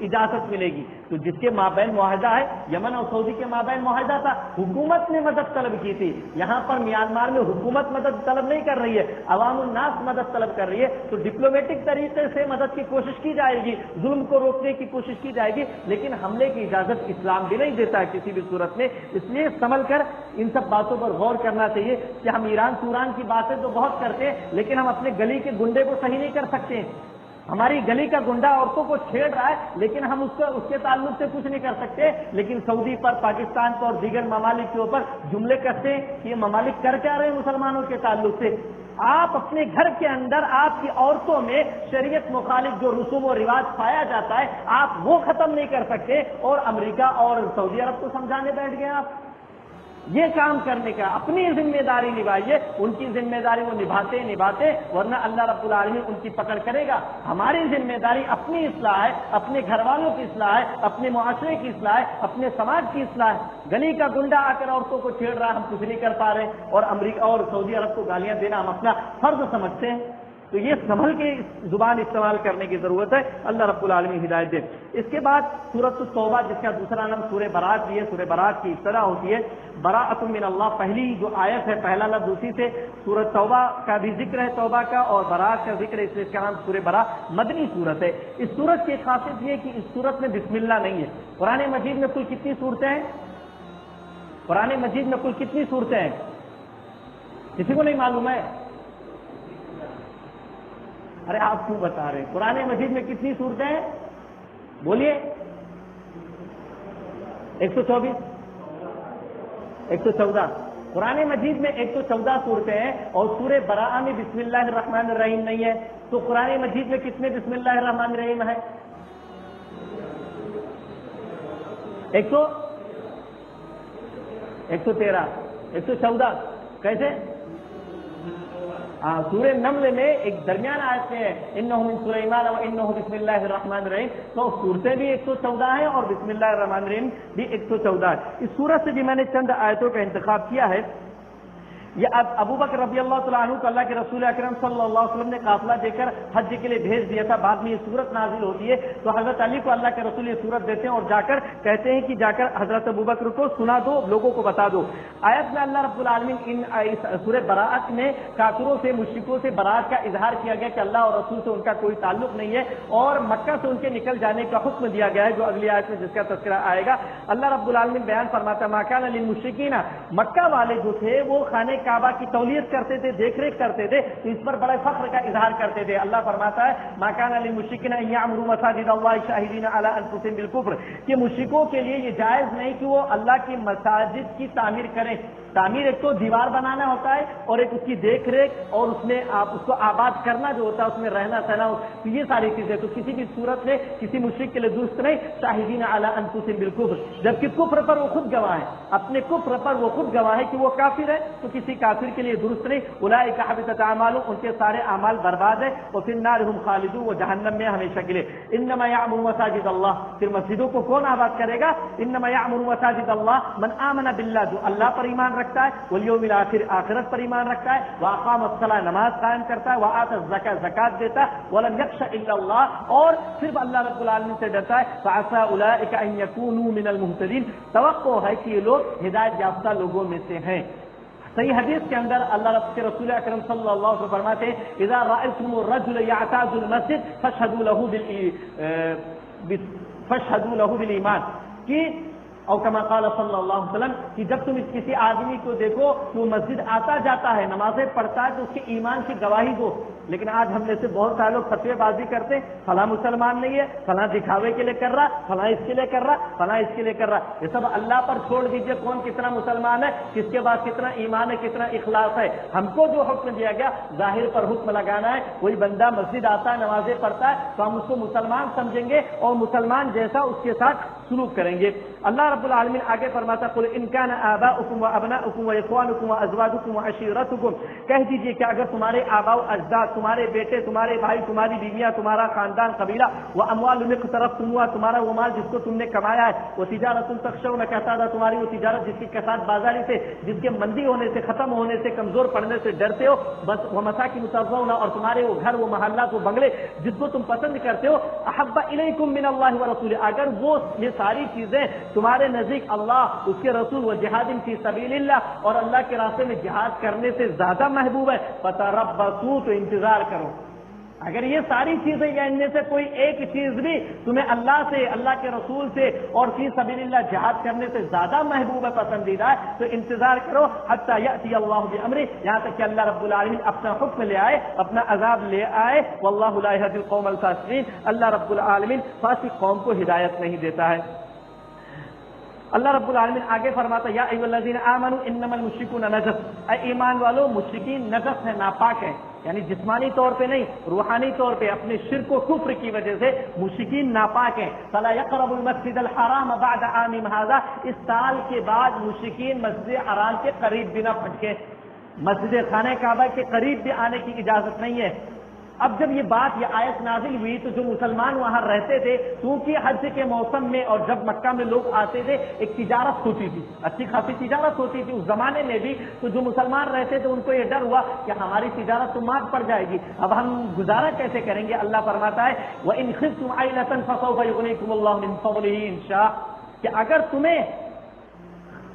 اجازت ملے گی. تو جس کے مابین معاہدہ ہے، یمن اور سعودی کے مابین معاہدہ تھا، حکومت نے مدد طلب کی تھی. یہاں پر میانمار میں حکومت مدد طلب نہیں کر رہی ہے، عوام الناس مدد طلب کر رہی ہے. تو ڈپلومیٹک طریقے سے مدد کی کوشش کی جائے گی، ظلم کو روکنے کی کوشش کی جائے گی، لیکن حملے کی اجازت اسلام بھی نہیں دیتا ہے کسی بھی صورت میں. اس لیے سنبھل کر ان سب باتوں پر غور کرنا چاہیے کہ ہم ایران سوران کی باتیں تو بہت کرتے ہیں، لیکن ہم اپنے گلی کے گنڈے کو صحیح نہیں کر سکتے. ہماری گلی کا گنڈا عورتوں کو چھیڑ رہا ہے، لیکن ہم اس کے تعلق سے کچھ نہیں کر سکتے. لیکن سعودی پر، پاکستان پر اور دیگر ممالک کے اوپر جملے کستے ہیں کہ یہ ممالک کر کیا رہے ہیں مسلمانوں کے تعلق سے. آپ اپنے گھر کے اندر آپ کی عورتوں میں شریعت مخالف جو رسوم و رواج پایا جاتا ہے، آپ وہ ختم نہیں کر سکتے، اور امریکہ اور سعودی عرب کو سمجھانے بیٹھ گئے آپ. یہ کام کرنے کا اپنی ذمہ داری نبھائیے. ان کی ذمہ داری وہ نبھاتے ورنہ اللہ رب العالمین ان کی پکڑ کرے گا. ہماری ذمہ داری اپنی اصلاح ہے, اپنے گھر والوں کی اصلاح ہے, اپنے معاشرے کی اصلاح ہے, اپنے سماج کی اصلاح ہے. گلی کا گنڈا آ کر عورتوں کو چھیڑ رہا ہے, ہم کچھ نہیں کر پا رہے, اور امریکہ اور سعودی عرب کو گالیاں دینا ہم اپنا فرض سمجھتے ہیں. تو یہ سنبھل کے زبان استعمال کرنے کی ضرورت ہے. اللہ رب العالمین ہدایت دے. اس کے بعد سورۃ التوبہ, جس کا دوسرا نام سورہ برات بھی ہے, سورہ برات کی ابتدا ہوتی ہے براءۃ من اللہ. پہلی جو آیت ہے, پہلا لفظ اسی سے سورۃ توبہ کا بھی ذکر ہے, توبہ کا, اور برات کا ذکر ہے, اس لیے اس کا نام سورہ برات. مدنی سورت ہے. اس سورت کی خاصیت یہ ہے کہ اس سورت میں بسم اللہ نہیں ہے. قرآن مجید میں کل کتنی صورتیں ہیں؟ قرآن مجید میں کل کتنی صورتیں ہیں؟ کسی کو نہیں معلوم ہے؟ ارے آپ کیوں بتا رہے ہیں؟ قرآن مجید میں کتنی صورتیں ہیں؟ بولیے. 124 114. قرآن مجید میں 114 صورتیں ہیں, اور سورہ براءہ میں بسم اللہ الرحمن الرحیم نہیں ہے. تو قرآن مجید میں کس میں بسم اللہ الرحمن الرحیم ہے؟ 113 114. کیسے؟ سورہ نمل میں ایک درمیان آیت ہے, انہ من سلیمان و انہ بسم اللہ الرحمن الرحیم. تو صورتیں بھی 114 ہیں اور بسم اللہ الرحمن الرحیم بھی 114 ہے. اس سورت سے بھی میں نے چند آیتوں کا انتخاب کیا ہے. یہ ابو بکر رضی اللہ تعالیٰ عنہ کو اللہ کے رسول اکرم صلی اللہ علیہ وسلم نے قافلہ دے کر حج کے لیے بھیج دیا تھا. بعد میں یہ صورت نازل ہوتی ہے تو حضرت علی کو اللہ کے رسول یہ صورت دیتے ہیں اور جا کر کہتے ہیں کہ جا کر حضرت ابو بکر کو سنا دو, لوگوں کو بتا دو. آیت میں اللہ رب العالمین ان سورہ براءت میں کافروں سے, مشرکوں سے براءت کا اظہار کیا گیا کہ اللہ اور رسول سے ان کا کوئی تعلق نہیں ہے, اور مکہ سے ان کے نکل جانے کا حکم دیا گیا ہے, جو اگلی آیت میں جس کا تذکرہ آئے گا. اللہ رب العالمین بیان فرماتا ہے ما کان للمشرکین, مکہ والے جو تھے وہ خانہ کعبہ کی تولیت کرتے تھے, دیکھ ریکھ کرتے تھے, تو اس پر بڑے فخر کا اظہار کرتے تھے. اللہ فرماتا ہے ما کان للمشرکین ان یعمروا مساجد اللہ شاہدین علی انفسہم بالکفر, کہ مشرکوں کے لیے یہ جائز نہیں کہ وہ اللہ کی مساجد کی تعمیر کریں. تعمیر ایک تو دیوار بنانا ہوتا ہے, اور ایک اس کی دیکھ ریکھ, اور اس میں اس کو آباد کرنا جو ہوتا ہے, اس میں رہنا سہنا, تو یہ ساری چیزیں تو کسی بھی صورت میں کسی مشرک کے لیے درست نہیں. شاہدین علی انفسہم بالکفر, جبکہ کفر پر وہ خود گواہ ہے, اپنے کفر پر وہ خود گواہ ہے کہ وہ کافر ہے, تو کسی کافر کے لیے درست نہیں. اولئک حبطت اعمالهم, ان کے سارے اعمال برباد ہیں, اور فی النار هم خالدون, وہ جہنم میں ہمیشہ کے لیے. انما یعمر مساجد اللہ, پھر مسجدوں کو کون آباد کرے گا؟ انما یعمر مساجد اللہ من آمن باللہ, جو اللہ پر ایمان رکھتا ہے, والیوم الاخر, آخرت پر ایمان رکھتا ہے, واقام الصلاۃ, نماز قائم کرتا ہے, وآت الزکاۃ, زکات دیتا ہے, ولم یخش الا اللہ, اور صرف اللہ رب العالمین سے ڈرتا ہے. فعسى اولئک ان یکونوا من المہتدین, توقع ہے کہ یہ لوگ ہدایت یافتہ لوگوں میں سے ہیں. صحیح حدیث کے اندر اللہ رب کے رسول اکرم صلی اللہ علیہ وسلم فرماتے ہیں اذا رأيتم الرجل يعتاد المسجد فاشهدوا له بالایمان, کہ اور کما قال صلی اللہ علیہ وسلم, کہ جب تم کسی آدمی کو دیکھو کہ وہ مسجد آتا جاتا ہے, نمازیں پڑھتا ہے, تو اس کے ایمان کی گواہی دو. لیکن آج ہم میں سے بہت سارے لوگ فتوی بازی کرتے ہیں, فلاں مسلمان نہیں ہے, فلاں دکھاوے کے لیے کر رہا, فلاں اس کے لیے کر رہا, فلاں اس کے لیے کر رہا. یہ سب اللہ پر چھوڑ دیجئے, کون کتنا مسلمان ہے, کس کے بعد کتنا ایمان ہے, کتنا اخلاص ہے. ہم کو جو حکم دیا گیا ظاہر پر حکم لگانا ہے. کوئی بندہ مسجد آتا ہے, نمازیں پڑھتا ہے, تو ہم اس کو مسلمان سمجھیں گے, اور مسلمان جیسا اس کے ساتھ سلوک کریں گے. اللہ رب العالمین آگے فرماتا قل ان کان آباؤکم وابناؤکم واخوانکم وازواجکم وعشیرتکم, کہہ دیجئے کہ اگر تمہارے آباء و اجداد, تمہارے بیٹے, تمہارے بھائی, تمہاری بیویاں, تمہارا خاندان, قبیلہ, واموال اقترفتموها, تمہارا وہ مال جس کو تم نے کمایا ہے, وتجارت تخشون کسادها, تمہاری وہ تجارت جس کی کساد بازاری سے, جس کے مندی ہونے سے, ختم ہونے سے, کمزور پڑنے سے ڈرتے ہو, بس ومساکن ترضونها, اور تمہارے وہ گھر, وہ محلات, وہ بنگلے جس کو تم پسند کرتے ہو, احب الیکم من اللہ ورسولہ, اگر وہ یہ ساری چیزیں تمہارے نزدیک اللہ, اس کے رسول, و جہاد فی سبیل اللہ, اور اللہ کے راستے میں جہاد کرنے سے زیادہ محبوب ہے, فتربصوا, تو انتظار کرو. اگر یہ ساری چیزیں یا ان میں سے کوئی ایک چیز بھی تمہیں اللہ سے, اللہ کے رسول سے, اور فی سبیل اللہ جہاد کرنے سے زیادہ محبوب ہے, پسندیدہ ہے, تو انتظار کرو حتی یأتی اللہ بامرہ, یہاں تک کہ اللہ رب العالمین اپنا حکم لے آئے, اپنا عذاب لے آئے. واللہ لا یہدی القوم الفاسقین, اللہ رب العالمین فاسق قوم کو ہدایت نہیں دیتا ہے. اللہ رب العالمین آگے فرماتا یا ایھا الذین آمنوا انما المشرکون نجس, اے ایمان والو, مشرکین نجس ہیں, ناپاک ہیں. یعنی جسمانی طور پہ نہیں، روحانی طور پہ اپنے شرک و کفر کی وجہ سے مشرکین ناپاک ہیں. فلا يقرب المسجد الحرام بعد عامهم هذا، اس سال کے بعد مشرکین مسجد حرام کے قریب بھی نہ پھٹکے، مسجد خانہ کعبہ کے قریب بھی آنے کی اجازت نہیں ہے. اب جب یہ بات، یہ آیت نازل ہوئی تو جو مسلمان وہاں رہتے تھے، کیونکہ حج کے موسم میں اور جب مکہ میں لوگ آتے تھے ایک تجارت ہوتی تھی، اچھی خاصی تجارت ہوتی تھی اس زمانے میں بھی، تو جو مسلمان رہتے تھے ان کو یہ ڈر ہوا کہ ہماری تجارت تو مات پڑ جائے گی، اب ہم گزارا کیسے کریں گے. اللہ فرماتا ہے وَإِنْ خِفْتُمْ عَيْلَةً فَسَوْفَ يُغْنِيكُمُ اللَّهُ مِنْ فَضْلِهِ إِنْ شَاءَ، کہ اگر تمہیں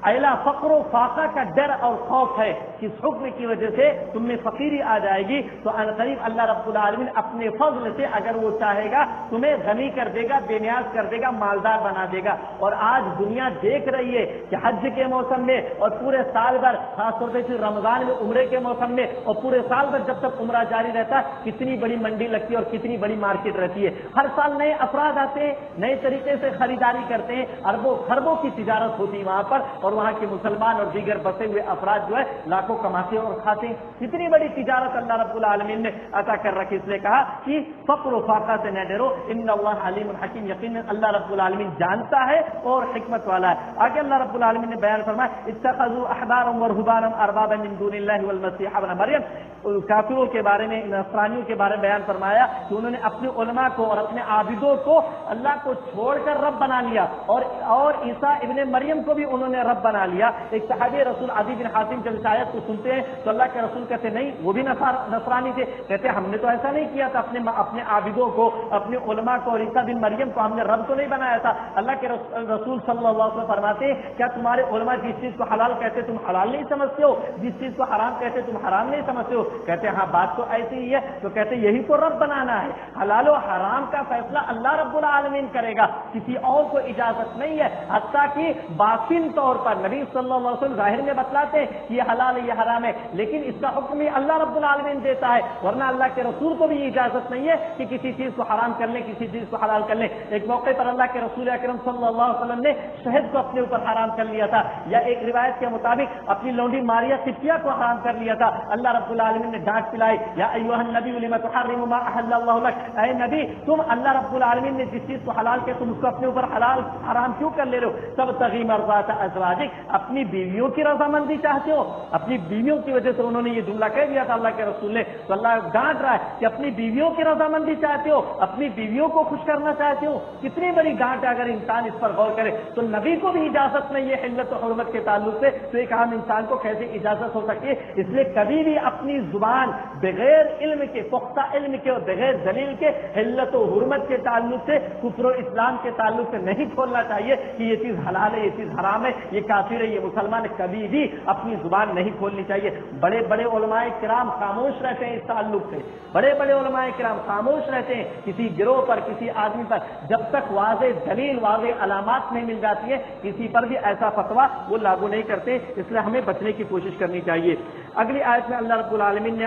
ایلا فقر و فاقہ کا ڈر اور خوف ہے کہ اس حکم کی وجہ سے تم میں فقیری آ جائے گی، تو عنقریب اللہ رب العالمین اپنے فضل سے اگر وہ چاہے گا تمہیں غنی کر دے گا، بے نیاز کر دے گا، مالدار بنا دے گا. اور آج دنیا دیکھ رہی ہے کہ حج کے موسم میں اور پورے سال بھر، خاص طور پہ رمضان میں عمرے کے موسم میں اور پورے سال بھر جب تک عمرہ جاری رہتا ہے، کتنی بڑی منڈی لگتی ہے اور کتنی بڑی مارکیٹ رہتی ہے. ہر سال نئے افراد آتے ہیں، نئے طریقے سے خریداری کرتے ہیں، اربوں خربوں کی تجارت ہوتی ہے وہاں پر، اور وہاں کے مسلمان اور دیگر بسے ہوئے افراد جو ہے لاکھوں کماتے اور کھاتے ہیں. اتنی بڑی تجارت اللہ رب العالمین نے عطا کر رکھی، اس لیے کہا کہ فقر و فاقہ سے نہ ڈرو، ان اللہ علیم الحکیم، یقینا اللہ رب العالمین جانتا ہے اور حکمت والا ہے. آگے اللہ رب العالمین نے بیان فرمایا اتخذوا احبارا ورهبانا اربابا من دون اللہ والمسیح ابن مریم. کافروں کے بارے میں، نصرانیوں کے بارے میں بیان فرمایا کہ انہوں نے اپنے علماء کو اور اپنے عابدوں کو اللہ کو چھوڑ کر رب بنا لیا، اور عیسیٰ ابن مریم کو بھی انہوں نے رب بنا لیا. ایک صحابی رسول عدی بن حاتم جب اس آیت کو سنتے ہیں تو اللہ کے رسول کہتے نہیں، وہ بھی نصرانی تھے، کہتے ہم نے تو ایسا نہیں کیا تھا، اپنے عابدوں کو، اپنے علماء کو اور عیسیٰ بن مریم کو ہم نے رب تو نہیں بنایا تھا. اللہ کے رسول صلی اللہ علیہ وسلم فرماتے ہیں کیا تمہارے علماء جس چیز کو حلال کہتے تم حلال نہیں سمجھتے ہو، جس چیز کو حرام کہتے تم حرام نہیں سمجھتے ہو؟ کہتے ہاں بات تو ایسی ہی ہے. تو کہتے یہی تو رب بنانا ہے، حلال و حرام کا فیصلہ اللہ رب العالمین کرے گا، کسی اور کو اجازت نہیں ہے. حتیٰ کہ باطن طور پر نبی صلی اللہ علیہ وسلم ظاہر میں بتلاتے ہیں یہ حلال ہے یہ حرام ہے، لیکن اس کا حکم ہی اللہ رب العالمین دیتا ہے، ورنہ اللہ کے رسول کو بھی یہ اجازت نہیں ہے کہ کسی چیز کو حرام کر لیں، کسی چیز کو حلال کر لیں. ایک موقع پر اللہ کے رسول اکرم صلی اللہ علیہ وسلم نے شہد کو اپنے اوپر حرام کر لیا تھا، یا ایک روایت کے مطابق اپنی لونڈی ماریا سفیہ کو حرام کر لیا تھا. اللہ رب العالمین نے ڈانٹ پلائی یا ایھا النبی لما تحرم ما احل اللہ لک، اے نبی تم اللہ رب العالمین نے جس چیز کو حلال کیا تم اس کو اپنے اوپر حلال حرام کیوں کر لے رہے ہو؟ تبتغی مرضات ازواجک، اپنی بیویوں کی رضامندی چاہتے ہو. اپنی بیویوں کی وجہ سے انہوں نے یہ جملہ کہہ دیا تھا اللہ کے رسول نے، تو اللہ ڈانٹ رہا ہے کہ اپنی بیویوں کی رضامندی چاہتے ہو، اپنی بیویوں کو خوش کرنا چاہتے ہو. کتنی بڑی ڈانٹ ہے اگر انسان اس پر غور کرے. تو نبی کو بھی اجازت نہیں ہے حلت و حرمت کے تعلق سے، تو ایک عام انسان کو کیسے اجازت ہو سکتی ہے؟ اس لیے کبھی بھی اپنی زبان بغیر علم کے، پختہ علم کے اور بغیر دلیل کے حلت و حرمت کے تعلق سے، کفر و اسلام کے تعلق سے نہیں کھولنا چاہیے کہ یہ چیز حلال ہے، یہ چیز حرام ہے، یہ کافر ہے، یہ مسلمان ہے. کبھی بھی اپنی زبان نہیں کھولنی چاہیے. بڑے بڑے علماء کرام خاموش رہتے ہیں اس تعلق سے، بڑے بڑے علماء کرام خاموش رہتے ہیں کسی گروہ پر، کسی آدمی پر، جب تک واضح دلیل، واضح علامات نہیں مل جاتی ہے کسی پر بھی ایسا فتویٰ وہ لاگو نہیں کرتے. اس لیے ہمیں بچنے کی کوشش کرنی چاہیے. اگلی آیت میں اللہ رب العالمین نے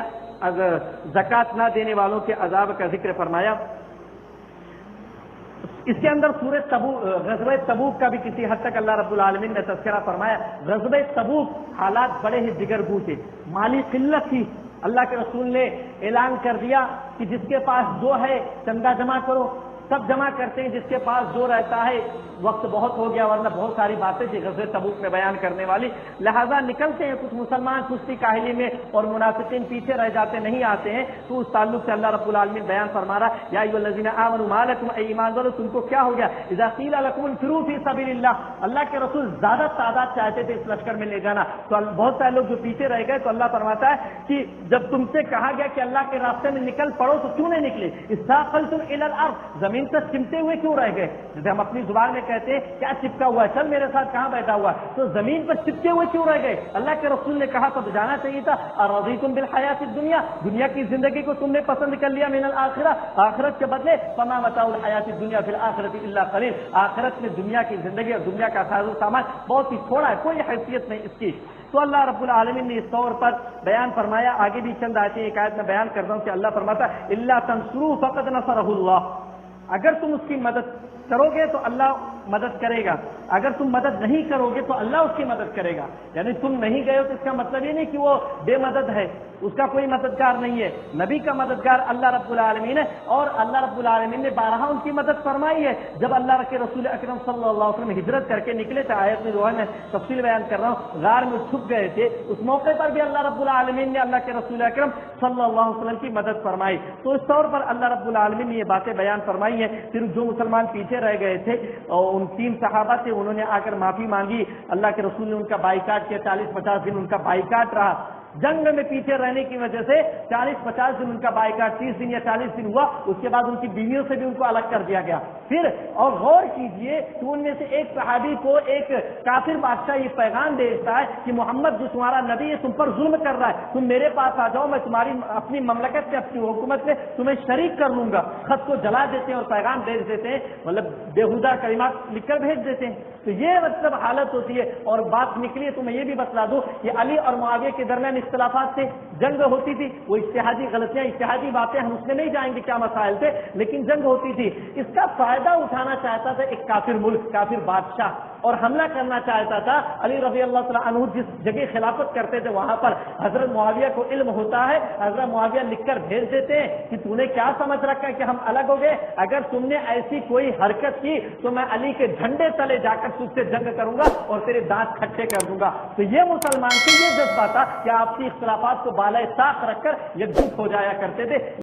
زکوٰۃ نہ دینے والوں کے عذاب کا ذکر فرمایا. اس کے اندر سورہ تبوک، غزوہ تبوک کا بھی کسی حد تک اللہ رب العالمین نے تذکرہ فرمایا. غزوہ تبوک حالات بڑے ہی جگرگو تھے، مالی قلت تھی. اللہ کے رسول نے اعلان کر دیا کہ جس کے پاس جو ہے چندہ جمع کرو. سب جمع کرتے ہیں، جس کے پاس جو رہتا ہے. وقت بہت ہو گیا ورنہ بہت ساری باتیں تھی غزوہ تبوک میں بیان کرنے والی، لہذا نکلتے ہیں کچھ مسلمان کشتی کاہلی میں اور منافقین پیچھے رہ جاتے نہیں آتے ہیں. تو اس تعلق سے اللہ رب العالمین بیان فرما رہا یا ایھا الذین آمنوا ما لکم، اے ایمان والو تم کو کیا ہو گیا، اذا قیل لکم انفروا فی سبیل اللہ. اللہ کے رسول زیادہ تعداد چاہتے تھے اس لشکر میں لے جانا، تو بہت سارے لوگ جو پیچھے رہ گئے تو اللہ فرماتا ہے کہ جب تم سے کہا گیا کہ اللہ کے راستے میں نکل پڑو تو کیوں نہیں نکلے؟ استاقلتم الی الارض، زمین سے چمٹے ہوئے کیوں رہ گئے؟ جیسے ہم اپنی زبان میں کہتے ہیں کیا چپکا ہوا ہے، چل میرے ساتھ کہاں بیٹھا ہوا ہے، تو زمین پر چپکے ہوئے کیوں رہ گئے؟ اللہ کے رسول نے کہا تو جانا چاہیے تھا. ارضیتم بالحیات الدنیا، دنیا کی زندگی کو تم نے پسند کر لیا، من الآخرہ، آخرت کے بدلے فما متاع الحیات الدنیا فی الآخرۃ الا قلیل، آخرت میں دنیا کی زندگی اور دنیا کا ساز و سامان بہت ہی تھوڑا ہے، کوئی حیثیت نہیں اس کی. تو اللہ رب العالمین نے اس طور پر بیان فرمایا. آگے بھی چند آیتیں ایک آیت میں بیان کرتا ہوں کہ اللہ فرماتا ہے الا تنصروا فقد نصرہ اللہ، اگر تم اس کی مدد کرو گے تو اللہ مدد کرے گا، اگر تم مدد نہیں کرو گے تو اللہ اس کی مدد کرے گا. یعنی تم نہیں گئے ہو تو اس کا مطلب یہ نہیں کہ وہ بے مدد ہے، اس کا کوئی مددگار نہیں ہے. نبی کا مددگار اللہ رب العالمین ہے، اور اللہ رب العالمین نے بارہا ان کی مدد فرمائی ہے. جب اللہ کے رسول اکرم صلی اللہ علیہ وسلم ہجرت کر کے نکلے تھے، آیت میں جو ہے میں تفصیل بیان کر رہا ہوں، غار میں چھپ گئے تھے، اس موقع پر بھی اللہ رب العالمین نے اللہ کے رسول اکرم صلی اللہ علیہ وسلم کی مدد فرمائی. تو اس طور پر اللہ رب العالمین نے یہ باتیں بیان فرمائی ہیں. پھر جو مسلمان پیچھے رہ گئے تھے اور ان 3 صحابہ تھے، انہوں نے آ کر معافی مانگی، اللہ کے رسول نے ان کا بائیکاٹ کیا، 40-50 دن ان کا بائیکاٹ رہا. جنگ میں پیچھے رہنے کی وجہ سے 40-50 دن ان کا بائیکاٹ، 30 دن یا 40 دن ہوا. اس کے بعد ان کی بیویوں سے بھی ان کو الگ کر دیا گیا. پھر اور غور کیجئے کہ ان میں سے ایک صحابی کو ایک کافر بادشاہ یہ پیغام بھیجتا ہے کہ محمد جو تمہارا نبی ہے تم پر ظلم کر رہا ہے، تم میرے پاس آ جاؤ، میں تمہاری اپنی مملکت سے، اپنی حکومت سے تمہیں شریک کر لوں گا. خط کو جلا دیتے ہیں اور پیغام بھیج دیتے ہیں، مطلب بےہودہ کلمات لکھ کر بھیج دیتے ہیں. تو یہ مطلب حالت ہوتی ہے. اور بات نکلی ہے تو میں یہ بھی بتلا دوں، یہ علی اور معاویہ کے درمیان اختلافات تھے، جنگ ہوتی تھی، وہ اجتہادی غلطیاں، اجتہادی باتیں، ہم اس میں نہیں جائیں گے کیا مسائل تھے، لیکن جنگ ہوتی تھی. اس کا فائدہ اٹھانا چاہتا تھا ایک کافر ملک، کافر بادشاہ، اور حملہ کرنا چاہتا تھا. علی رضی اللہ تعالیٰ عنہ جس جگہ خلافت کرتے تھے وہاں پر حضرت معاویہ کو علم ہوتا ہے، حضرت معاویہ لکھ کر بھیج دیتے ہیں کہ تو نے کیا سمجھ رکھا ہے کہ ہم الگ ہو گئے، اگر تم نے ایسی کوئی حرکت کی تو میں علی کے جھنڈے تلے جا کر تجھ سے جنگ کروں گا اور تیرے دانت کھٹے کر دوں گا. تو یہ مسلمان کے یہ جذبہ تھا کہ آپسی اختلافات کو بالائے طاق رکھ کر یکجہت ہو جایا کرتے تھے.